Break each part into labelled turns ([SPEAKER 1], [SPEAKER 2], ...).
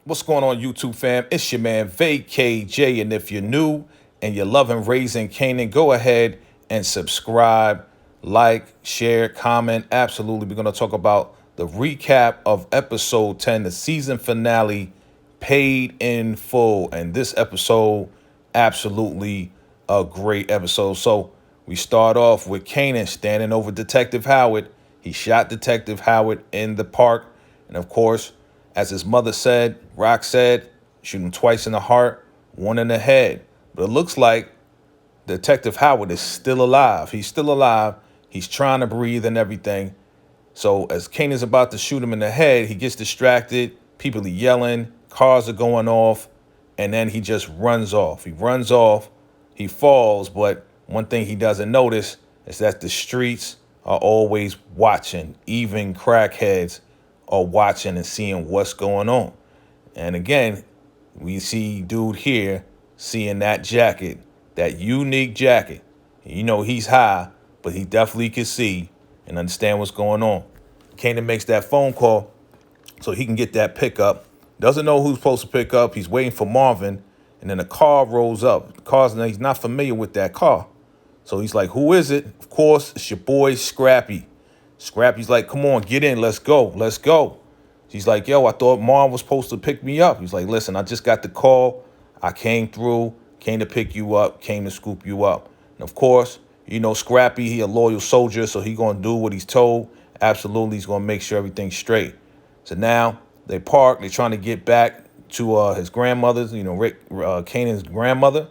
[SPEAKER 1] What's going on, YouTube fam? It's your man VACAY-J, and if you're new and you're loving Raising Kanan, go ahead and subscribe, like, share, comment. Absolutely, we're going to talk about the recap of episode 10, the season finale, Paid in Full. And this episode, absolutely a great episode. So we start off with Kanan standing over Detective Howard. He shot Detective Howard in the park, and of course, as his mother said, Rock said, shoot him twice in the heart, one in the head. But it looks like Detective Howard is still alive. He's still alive. He's trying to breathe and everything. So as Kanan's about to shoot him in the head, he gets distracted. People are yelling. Cars are going off. And then he just runs off. He runs off. He falls. But one thing he doesn't notice is that the streets are always watching. Even crackheads are watching and seeing what's going on. And again, we see dude here seeing that jacket, that unique jacket. You know, he's high, but he definitely can see and understand what's going on. Kanan makes that phone call so he can get that pickup. Doesn't know who's supposed to pick up. He's waiting for Marvin, and then a car rolls up. He's not familiar with that car. So he's like, who is it? Of course, it's your boy Scrappy. Scrappy's like, come on, get in. Let's go. Let's go. She's like, yo, I thought Marv was supposed to pick me up. He's like, listen, I just got the call. I came through, came to pick you up, came to scoop you up. And of course, you know, Scrappy, he a loyal soldier, so he going to do what he's told. Absolutely, he's going to make sure everything's straight. So now they park. They're trying to get back to his grandmother's, you know, Kanan's grandmother.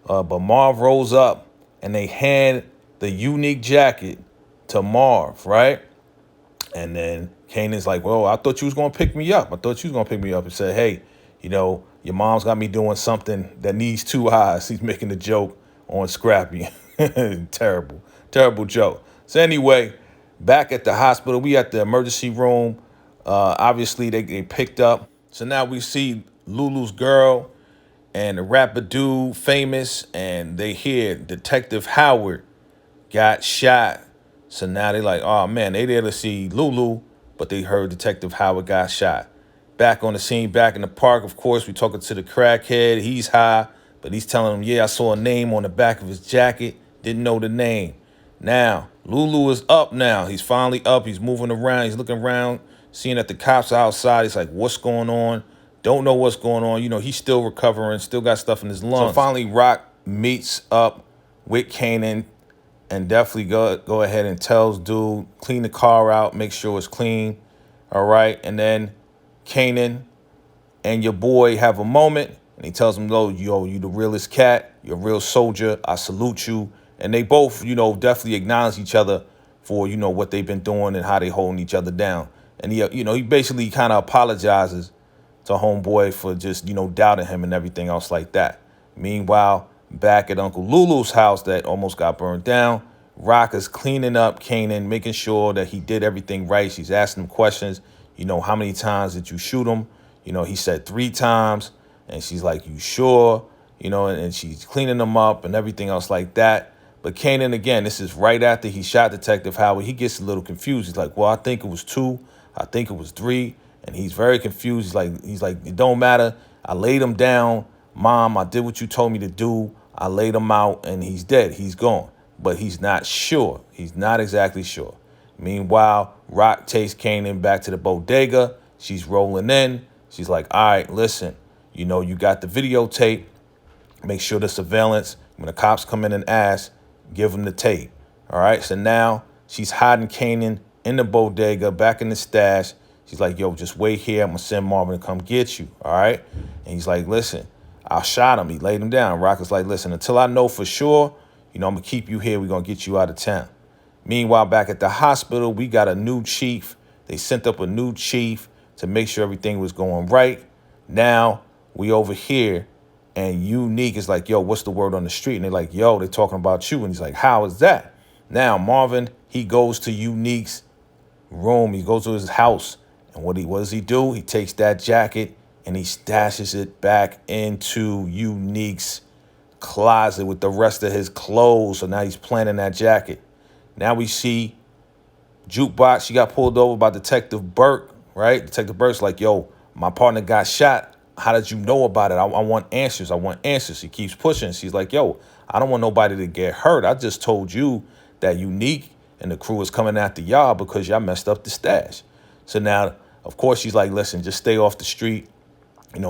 [SPEAKER 1] But Marv rolls up, and they hand the unique jacket to Marv, right? And then Kanan's like, well, I thought you was going to pick me up. He said, hey, you know, your mom's got me doing something that needs two eyes. He's making a joke on Scrappy. Terrible, terrible joke. So anyway, back at the hospital, we at the emergency room. Obviously, they picked up. So now we see Lulu's girl and the rapper dude, Famous, and they hear Detective Howard got shot. So now they like, oh, man, they there to see Lulu, but they heard Detective Howard got shot. Back on the scene, back in the park, of course, we talking to the crackhead. He's high, but he's telling him, yeah, I saw a name on the back of his jacket. Didn't know the name. Now, Lulu is up now. He's finally up. He's moving around. He's looking around, seeing that the cops are outside. He's like, what's going on? Don't know what's going on. You know, he's still recovering, still got stuff in his lungs. So finally, Rock meets up with Kanan and definitely go ahead and tells dude, clean the car out, make sure it's clean. All right. And then Kanan and your boy have a moment, and he tells him, yo, you the realest cat. You're a real soldier. I salute you. And they both, you know, definitely acknowledge each other for, you know, what they've been doing and how they holding each other down. And he, you know, he basically kind of apologizes to homeboy for just, you know, doubting him and everything else like that. Meanwhile, back at Uncle Lulu's house that almost got burned down, Rock is cleaning up Kanan, making sure that he did everything right. She's asking him questions. You know, how many times did you shoot him? You know, he said 3 times. And she's like, you sure? You know, and she's cleaning him up and everything else like that. But Kanan, again, this is right after he shot Detective Howard. He gets a little confused. He's like, well, I think it was 2. I think it was 3. And he's very confused. He's like, it don't matter. I laid him down. Mom, I did what you told me to do. I laid him out and he's dead. He's gone. But he's not sure. He's not exactly sure. Meanwhile, Rock takes Kanan back to the bodega. She's rolling in. She's like, all right, listen, you know, you got the videotape. Make sure the surveillance, when the cops come in and ask, give them the tape. All right. So now she's hiding Kanan in the bodega, back in the stash. She's like, yo, just wait here. I'm going to send Marvin to come get you. All right. And he's like, listen, I shot him. He laid him down. Rock is like, listen, until I know for sure, you know, I'm going to keep you here. We're going to get you out of town. Meanwhile, back at the hospital, we got a new chief. They sent up a new chief to make sure everything was going right. Now we over here and Unique is like, yo, what's the word on the street? And they're like, yo, they're talking about you. And he's like, how is that? Now Marvin, he goes to Unique's room. He goes to his house. And what does he do? He takes that jacket and he stashes it back into Unique's closet with the rest of his clothes. So now he's planting that jacket. Now we see Jukebox. She got pulled over by Detective Burke, right? Detective Burke's like, yo, my partner got shot. how did you know about it? I want answers. I want answers. She keeps pushing. She's like, yo, I don't want nobody to get hurt. I just told you that Unique and the crew is coming after y'all because y'all messed up the stash. So now, of course, she's like, listen, just stay off the street.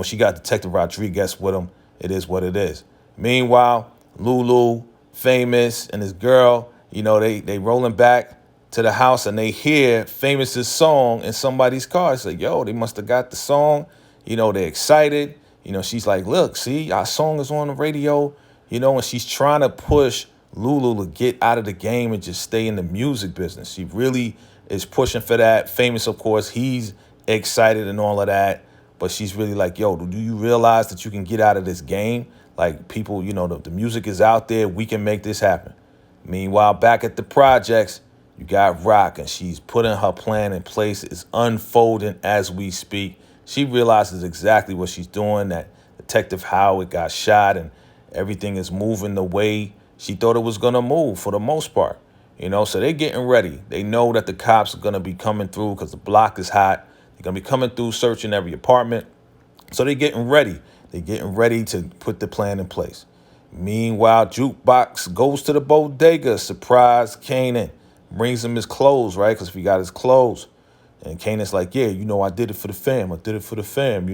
[SPEAKER 1] She got Detective Rodriguez with him. It is what it is. Meanwhile, Lulu, Famous, and his girl, they rolling back to the house and they hear Famous's song in somebody's car. It's like, yo, they must have got the song. They're excited. She's like, look, see, our song is on the radio, and she's trying to push Lulu to get out of the game and just stay in the music business. She really is pushing for that. Famous, of course, he's excited and all of that. But she's really like, yo, do you realize that you can get out of this game? Like, people, the music is out there. We can make this happen. Meanwhile, back at the projects, you got Rock, and she's putting her plan in place. It's unfolding as we speak. She realizes exactly what she's doing, that Detective Howard got shot, and everything is moving the way she thought it was going to move for the most part. So they're getting ready. They know that the cops are going to be coming through because the block is hot. They're going to be coming through, searching every apartment. So they're getting ready. They're getting ready to put the plan in place. Meanwhile, Jukebox goes to the bodega, surprise Kanan, brings him his clothes, right? Because he got his clothes. And Kanan's like, yeah, I did it for the fam. I did it for the fam,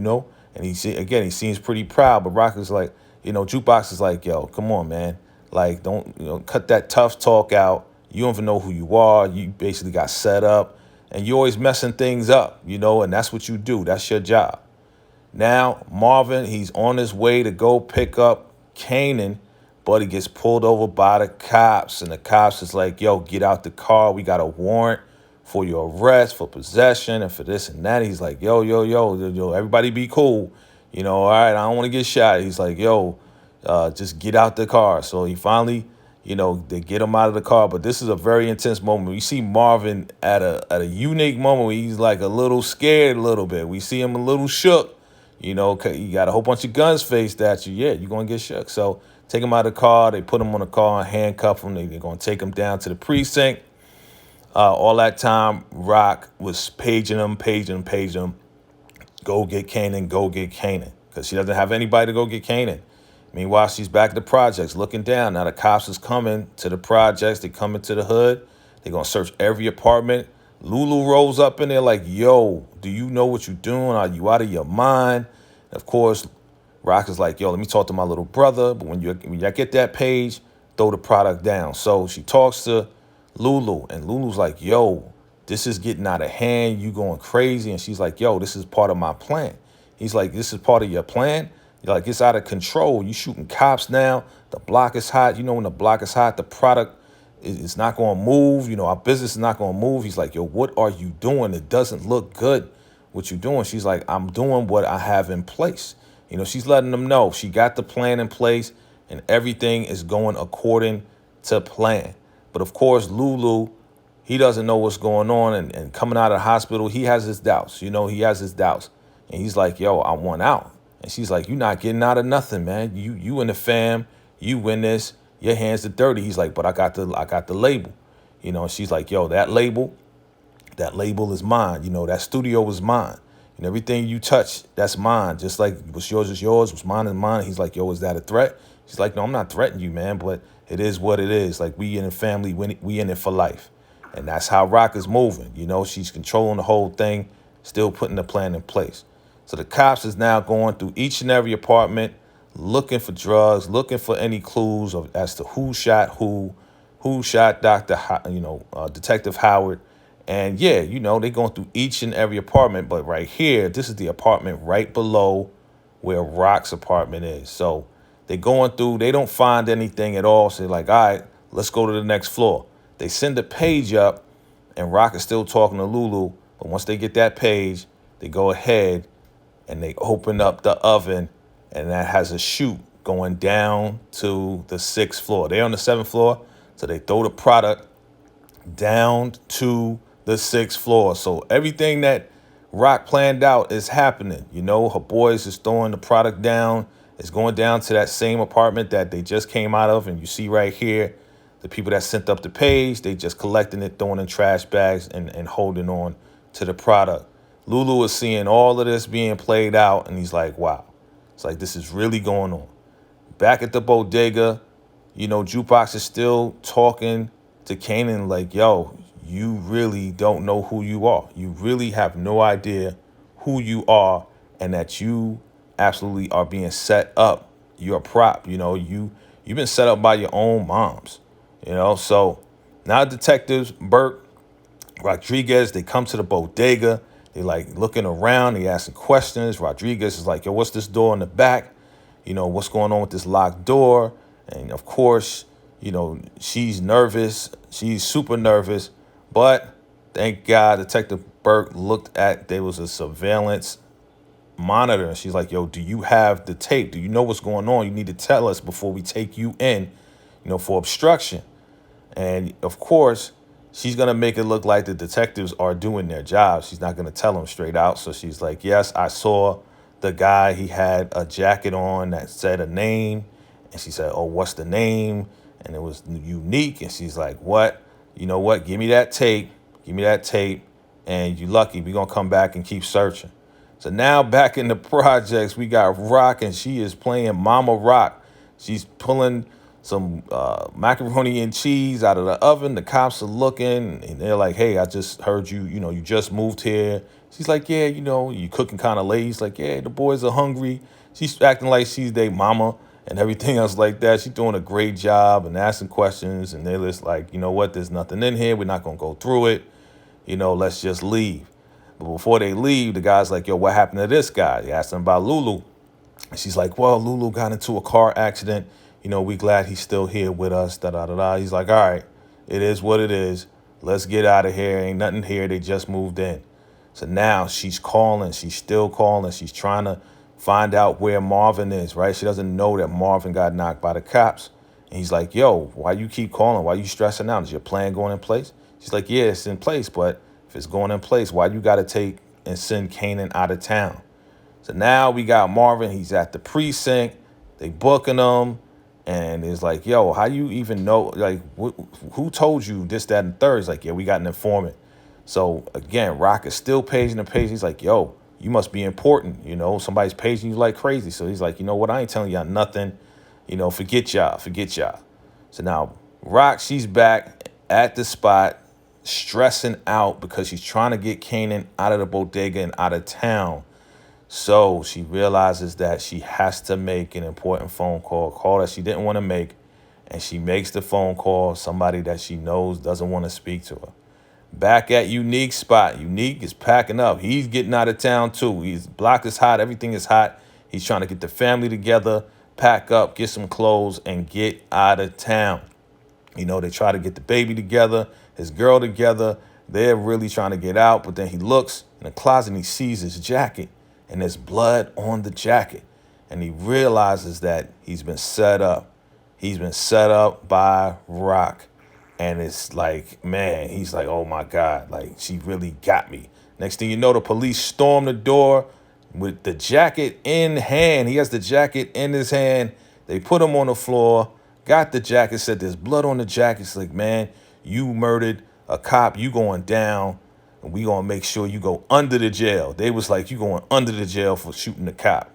[SPEAKER 1] And he seems pretty proud. But Rock is like, Jukebox is like, yo, come on, man. Like, don't, cut that tough talk out. You don't even know who you are. You basically got set up. And you're always messing things up, and that's what you do. That's your job. Now, Marvin, he's on his way to go pick up Kanan, but he gets pulled over by the cops. And the cops is like, yo, get out the car. We got a warrant for your arrest, for possession, and for this and that. He's like, yo, everybody be cool. All right, I don't want to get shot. He's like, yo, just get out the car. So he finally, they get him out of the car. But this is a very intense moment. We see Marvin at a unique moment where he's like a little scared a little bit. We see him a little shook. You got a whole bunch of guns faced at you. Yeah, you're going to get shook. So take him out of the car. They put him on the car and handcuff him. They're going to take him down to the precinct. All that time, Rock was paging him. Go get Kanan. Because she doesn't have anybody to go get Kanan. Meanwhile, she's back at the projects looking down. Now the cops is coming to the projects. They coming to the hood. They're going to search every apartment. Lulu rolls up in there like, yo, do you know what you're doing? Are you out of your mind? And of course, Rock is like, yo, let me talk to my little brother. But when you get that page, throw the product down. So she talks to Lulu, and Lulu's like, yo, this is getting out of hand. You going crazy. And she's like, yo, this is part of my plan. He's like, this is part of your plan? You're like, it's out of control. You shooting cops now. The block is hot. When the block is hot, the product is not going to move. Our business is not going to move. He's like, yo, what are you doing? It doesn't look good what you're doing. She's like, I'm doing what I have in place. She's letting them know she got the plan in place and everything is going according to plan. But of course, Lulu, he doesn't know what's going on. And coming out of the hospital, he has his doubts. He has his doubts. And he's like, yo, I want out. And she's like, you're not getting out of nothing, man. You and the fam, you win this. Your hands are dirty. He's like, but I got the label. And she's like, yo, that label is mine. That studio is mine. And everything you touch, that's mine. Just like what's yours is yours, what's mine is mine. He's like, yo, is that a threat? She's like, no, I'm not threatening you, man, but it is what it is. Like, we in the family, we in it for life. And that's how Rock is moving. She's controlling the whole thing, still putting the plan in place. So the cops is now going through each and every apartment, looking for drugs, looking for any clues as to who shot Detective Howard. And yeah, they're going through each and every apartment. But right here, this is the apartment right below where Rock's apartment is. So they're going through, they don't find anything at all. So they're like, all right, let's go to the next floor. They send a page up and Rock is still talking to Lulu. But once they get that page, they go ahead and they open up the oven, and that has a chute going down to the 6th floor. They're on the 7th floor, so they throw the product down to the 6th floor. So everything that Rock planned out is happening. Her boys is throwing the product down. It's going down to that same apartment that they just came out of, and you see right here, the people that sent up the page, they just collecting it, throwing in trash bags, and holding on to the product. Lulu is seeing all of this being played out, and he's like, wow. It's like, this is really going on. Back at the bodega, Jukebox is still talking to Kanan like, yo, you really don't know who you are. You really have no idea who you are, and that you absolutely are being set up. You're a prop. You've been set up by your own moms. So now detectives, Burke, Rodriguez, they come to the bodega. They like looking around. They asking questions. Rodriguez is like, yo, what's this door in the back? What's going on with this locked door? And of course, she's nervous. She's super nervous. But thank God, Detective Burke looked at, there was a surveillance monitor. And she's like, yo, do you have the tape? Do you know what's going on? You need to tell us before we take you in, for obstruction. And of course, she's going to make it look like the detectives are doing their job. She's not going to tell them straight out. So she's like, yes, I saw the guy. He had a jacket on that said a name. And she said, oh, what's the name? And it was Unique. And she's like, what? You know what? Give me that tape. Give me that tape. And you lucky. We're going to come back and keep searching. So now back in the projects, we got Rock, and she is playing Mama Rock. She's pulling some macaroni and cheese out of the oven. The cops are looking, and they're like, hey, I just heard you, you just moved here. She's like, yeah, you cooking kind of late. She's like, yeah, the boys are hungry. She's acting like she's their mama and everything else like that. She's doing a great job and asking questions, and they're just like, you know what, there's nothing in here. We're not going to go through it. Let's just leave. But before they leave, the guy's like, yo, what happened to this guy? He asked him about Lulu. And she's like, well, Lulu got into a car accident. We glad he's still here with us, da-da-da-da. He's like, all right, it is what it is. Let's get out of here. Ain't nothing here. They just moved in. So now she's calling. She's still calling. She's trying to find out where Marvin is, right? She doesn't know that Marvin got knocked by the cops. And he's like, yo, why you keep calling? Why you stressing out? Is your plan going in place? She's like, yeah, it's in place. But if it's going in place, why you got to take and send Kanan out of town? So now we got Marvin. He's at the precinct. They booking him. And it's like, yo, how you even know? Like, who told you this, that, and third? He's like, yeah, we got an informant. So, again, Rock is still paging the page. He's like, yo, you must be important. Somebody's paging you like crazy. So he's like, you know what? I ain't telling y'all nothing. Forget y'all. Forget y'all. So now Rock, she's back at the spot, stressing out because she's trying to get Kanan out of the bodega and out of town. So she realizes that she has to make an important phone call, a call that she didn't want to make. And she makes the phone call, somebody that she knows doesn't want to speak to her. Back at Unique's spot, Unique is packing up. He's getting out of town too. His block is hot. Everything is hot. He's trying to get the family together, pack up, get some clothes, and get out of town. They try to get the baby together, his girl together. They're really trying to get out. But then he looks in the closet and he sees his jacket. And there's blood on the jacket. And he realizes that he's been set up. He's been set up by Rock. And it's like, man, he's like, oh, my God, like, she really got me. Next thing you know, the police storm the door with the jacket in hand. He has the jacket in his hand. They put him on the floor, got the jacket, said there's blood on the jacket. It's like, man, you murdered a cop. You going down. And we going to make sure you go under the jail. They was like, you going under the jail for shooting the cop.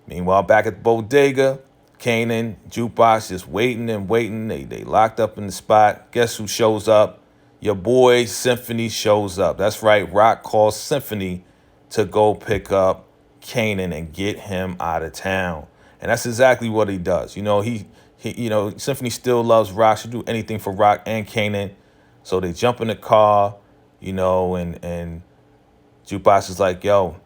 [SPEAKER 1] Meanwhile, back at the bodega, Kanan, Jukebox just waiting and waiting. They locked up in the spot. Guess who shows up? Your boy Symphony shows up. That's right. Rock calls Symphony to go pick up Kanan and get him out of town. And that's exactly what he does. He Symphony still loves Rock. She'll do anything for Rock and Kanan. So they jump in the car. And Jukebox is like, yo,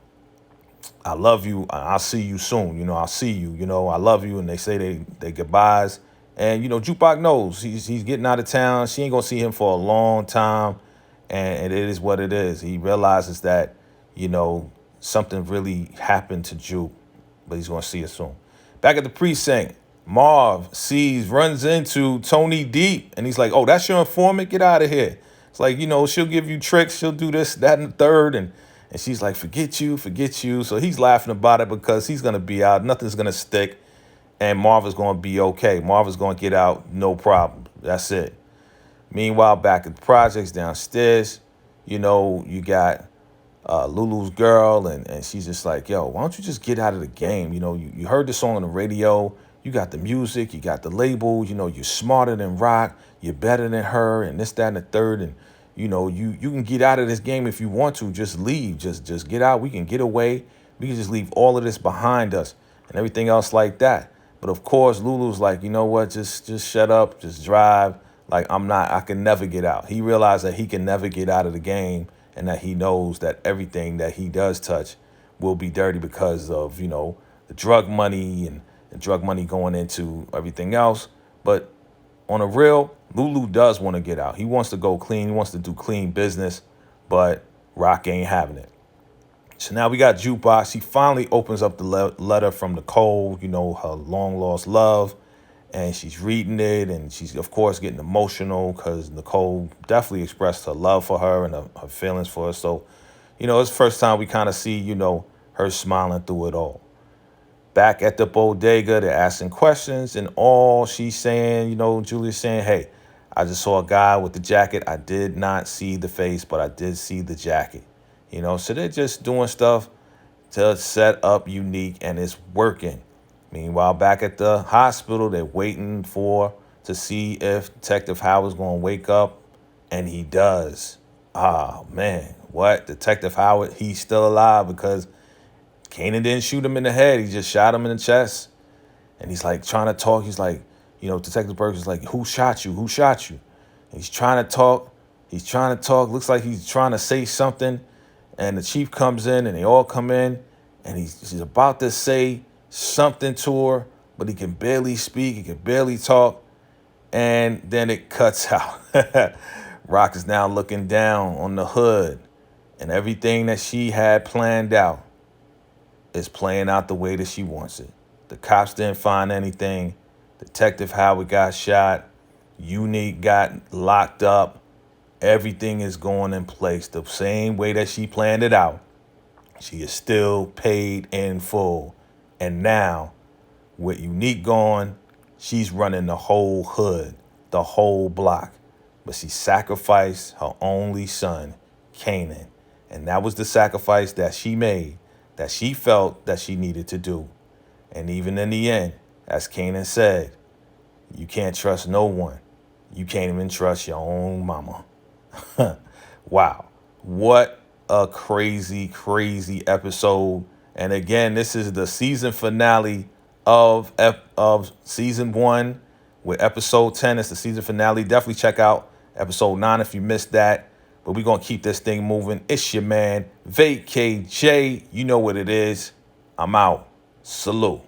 [SPEAKER 1] I love you. I'll see you soon. I'll see you. I love you. And they say they goodbyes. And, Jukebox knows he's getting out of town. She ain't going to see him for a long time. And it is what it is. He realizes that, something really happened to Juke. But he's going to see her soon. Back at the precinct, Marv runs into Tony Deep. And he's like, oh, that's your informant? Get out of here. It's like, she'll give you tricks. She'll do this, that, and the third. And she's like, forget you. So he's laughing about it because he's going to be out. Nothing's going to stick. And Marv is going to be okay. Marv is going to get out. No problem. That's it. Meanwhile, back at the projects downstairs, you got Lulu's girl, and she's just like, yo, why don't you just get out of the game? You heard the song on the radio, you got the music, you got the label, you're smarter than Rock, you're better than her, and this, that, and the third, and you can get out of this game if you want to. Just leave, just get out. We can get away. We can just leave all of this behind us and everything else like that. But of course, Lulu's like, you know what? Just shut up, just drive. Like, I can never get out. He realized that he can never get out of the game, and that he knows that everything that he does touch will be dirty because of, the drug money and the drug money going into everything else. But on a real, Lulu does want to get out. He wants to go clean. He wants to do clean business, but Rock ain't having it. So now we got Jukebox. He finally opens up the letter from Nicole, her long lost love. And she's reading it, and she's, of course, getting emotional because Nicole definitely expressed her love for her and her feelings for her. So, it's the first time we kind of see, her smiling through it all. Back at the bodega, they're asking questions, and all she's saying, Julia's saying, hey, I just saw a guy with the jacket. I did not see the face, but I did see the jacket. So they're just doing stuff to set up Unique, and it's working. Meanwhile, back at the hospital, they're waiting to see if Detective Howard's going to wake up, and he does. Ah, man, what? Detective Howard, he's still alive because Kanan didn't shoot him in the head. He just shot him in the chest, and he's like trying to talk. He's like, Detective Burke's like, who shot you? Who shot you? And he's trying to talk. Looks like he's trying to say something, and the chief comes in, and they all come in, and he's about to say something to her, but he can barely speak, he can barely talk, and then it cuts out. Rock is now looking down on the hood, and everything that she had planned out is playing out the way that she wants it. The cops didn't find anything. Detective Howard got shot. Unique got locked up. Everything is going in place the same way that she planned it out. She is still paid in full. And now, with Unique gone, she's running the whole hood, the whole block. But she sacrificed her only son, Kanan. And that was the sacrifice that she made, that she felt that she needed to do. And even in the end, as Kanan said, you can't trust no one. You can't even trust your own mama. Wow. What a crazy, crazy episode. And again, this is the season finale of season 1 with episode 10. It's the season finale. Definitely check out episode 9 if you missed that. But we're going to keep this thing moving. It's your man, VACAY-J. You know what it is. I'm out. Salute.